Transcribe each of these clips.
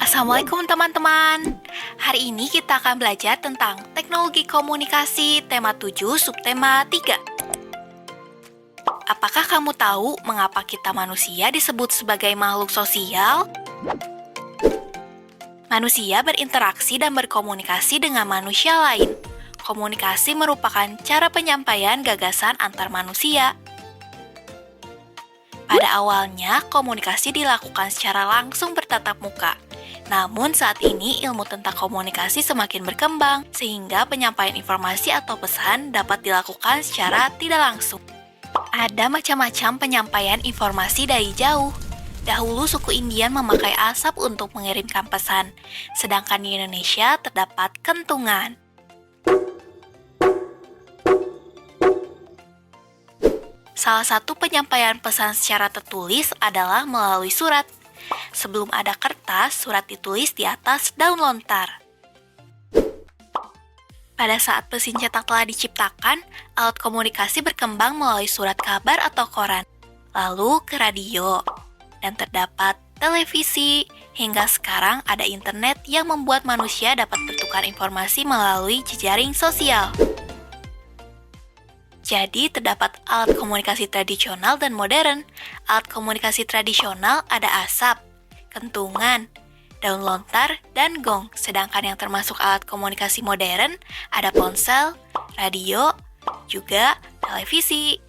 Assalamualaikum teman-teman. Hari ini kita akan belajar tentang teknologi komunikasi tema 7 subtema 3. Apakah kamu tahu mengapa kita manusia disebut sebagai makhluk sosial? Manusia berinteraksi dan berkomunikasi dengan manusia lain. Komunikasi merupakan cara penyampaian gagasan antar manusia. Pada awalnya, komunikasi dilakukan secara langsung bertatap muka. Namun saat ini ilmu tentang komunikasi semakin berkembang, sehingga penyampaian informasi atau pesan dapat dilakukan secara tidak langsung. Ada macam-macam penyampaian informasi dari jauh. Dahulu suku Indian memakai asap untuk mengirimkan pesan, sedangkan di Indonesia terdapat kentungan. Salah satu penyampaian pesan secara tertulis adalah melalui surat. Sebelum ada kertas, surat ditulis di atas daun lontar. Pada saat mesin cetak telah diciptakan, alat komunikasi berkembang melalui surat kabar atau koran, lalu ke radio, dan terdapat televisi. Hingga sekarang ada internet yang membuat manusia dapat bertukar informasi melalui jejaring sosial. Jadi, terdapat alat komunikasi tradisional dan modern. Alat komunikasi tradisional ada asap, kentungan, daun lontar, dan gong. Sedangkan yang termasuk alat komunikasi modern ada ponsel, radio, juga televisi.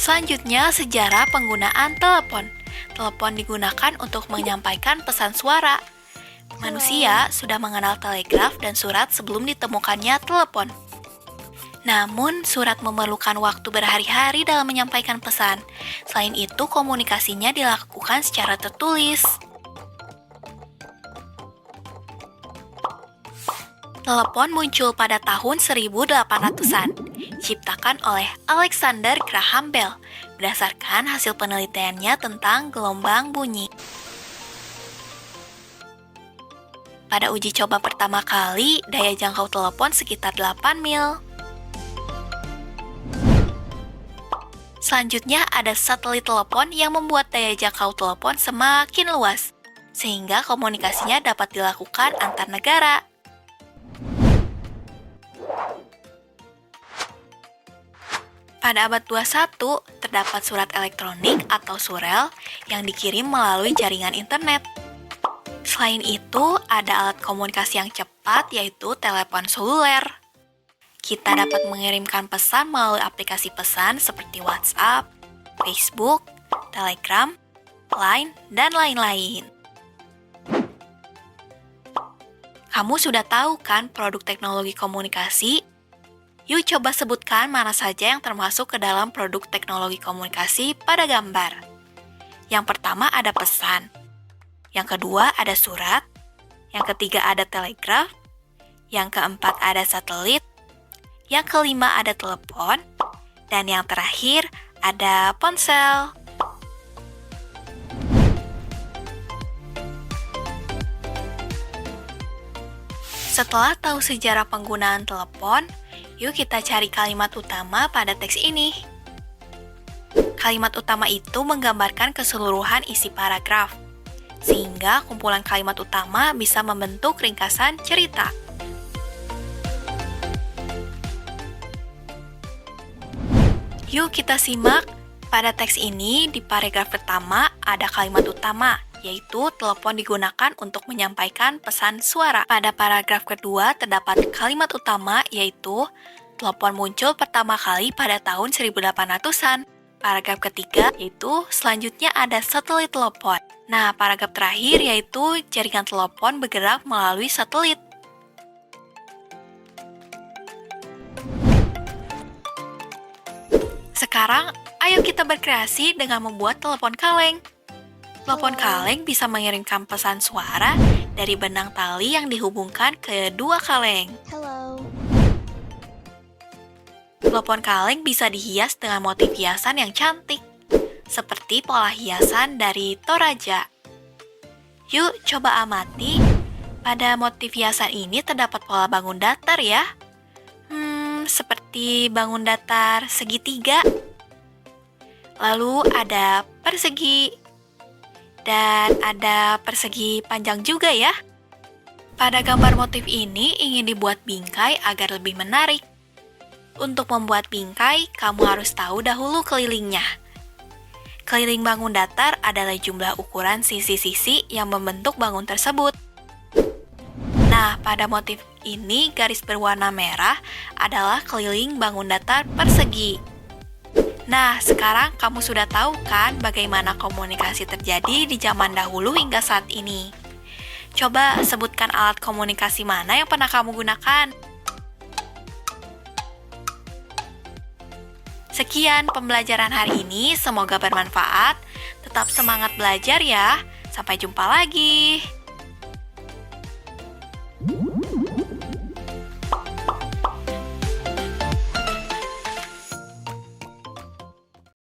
Selanjutnya, sejarah penggunaan telepon. Telepon digunakan untuk menyampaikan pesan suara. Manusia sudah mengenal telegraf dan surat sebelum ditemukannya telepon. Namun, surat memerlukan waktu berhari-hari dalam menyampaikan pesan. Selain itu, komunikasinya dilakukan secara tertulis. Telepon muncul pada tahun 1800-an, diciptakan oleh Alexander Graham Bell berdasarkan hasil penelitiannya tentang gelombang bunyi. Pada uji coba pertama kali, daya jangkau telepon sekitar 8 mil. Selanjutnya ada satelit telepon yang membuat daya jangkau telepon semakin luas, sehingga komunikasinya dapat dilakukan antar negara. Pada abad 21, terdapat surat elektronik atau surel yang dikirim melalui jaringan internet. Selain itu, ada alat komunikasi yang cepat, yaitu telepon seluler. Kita dapat mengirimkan pesan melalui aplikasi pesan seperti WhatsApp, Facebook, Telegram, Line, dan lain-lain. Kamu sudah tahu kan produk teknologi komunikasi? Yuk coba sebutkan mana saja yang termasuk ke dalam produk teknologi komunikasi pada gambar. Yang pertama ada pesan. Yang kedua ada surat, yang ketiga ada telegraf, yang keempat ada satelit, yang kelima ada telepon, dan yang terakhir ada ponsel. Setelah tahu sejarah penggunaan telepon, yuk kita cari kalimat utama pada teks ini. Kalimat utama itu menggambarkan keseluruhan isi paragraf, sehingga kumpulan kalimat utama bisa membentuk ringkasan cerita. Yuk kita simak. Pada teks ini, di paragraf pertama ada kalimat utama, yaitu telepon digunakan untuk menyampaikan pesan suara. Pada paragraf kedua terdapat kalimat utama, yaitu telepon muncul pertama kali pada tahun 1800-an. Paragraf ketiga, yaitu selanjutnya ada satelit telepon. Nah, paragraf terakhir yaitu jaringan telepon bergerak melalui satelit. Sekarang, ayo kita berkreasi dengan membuat telepon kaleng. Telepon kaleng bisa mengirimkan pesan suara dari benang tali yang dihubungkan ke dua kaleng. Hello. Telepon kaleng bisa dihias dengan motif hiasan yang cantik, seperti pola hiasan dari Toraja. Yuk coba amati. Pada motif hiasan ini terdapat pola bangun datar ya. seperti bangun datar segitiga, lalu ada persegi, dan ada persegi panjang juga ya. Pada gambar motif ini ingin dibuat bingkai agar lebih menarik. Untuk membuat bingkai, kamu harus tahu dahulu kelilingnya. Keliling bangun datar adalah jumlah ukuran sisi-sisi yang membentuk bangun tersebut. Nah, pada motif ini garis berwarna merah adalah keliling bangun datar persegi. Nah, sekarang kamu sudah tahu kan bagaimana komunikasi terjadi di zaman dahulu hingga saat ini. Coba sebutkan alat komunikasi mana yang pernah kamu gunakan. Sekian pembelajaran hari ini, semoga bermanfaat. Tetap semangat belajar ya. Sampai jumpa lagi.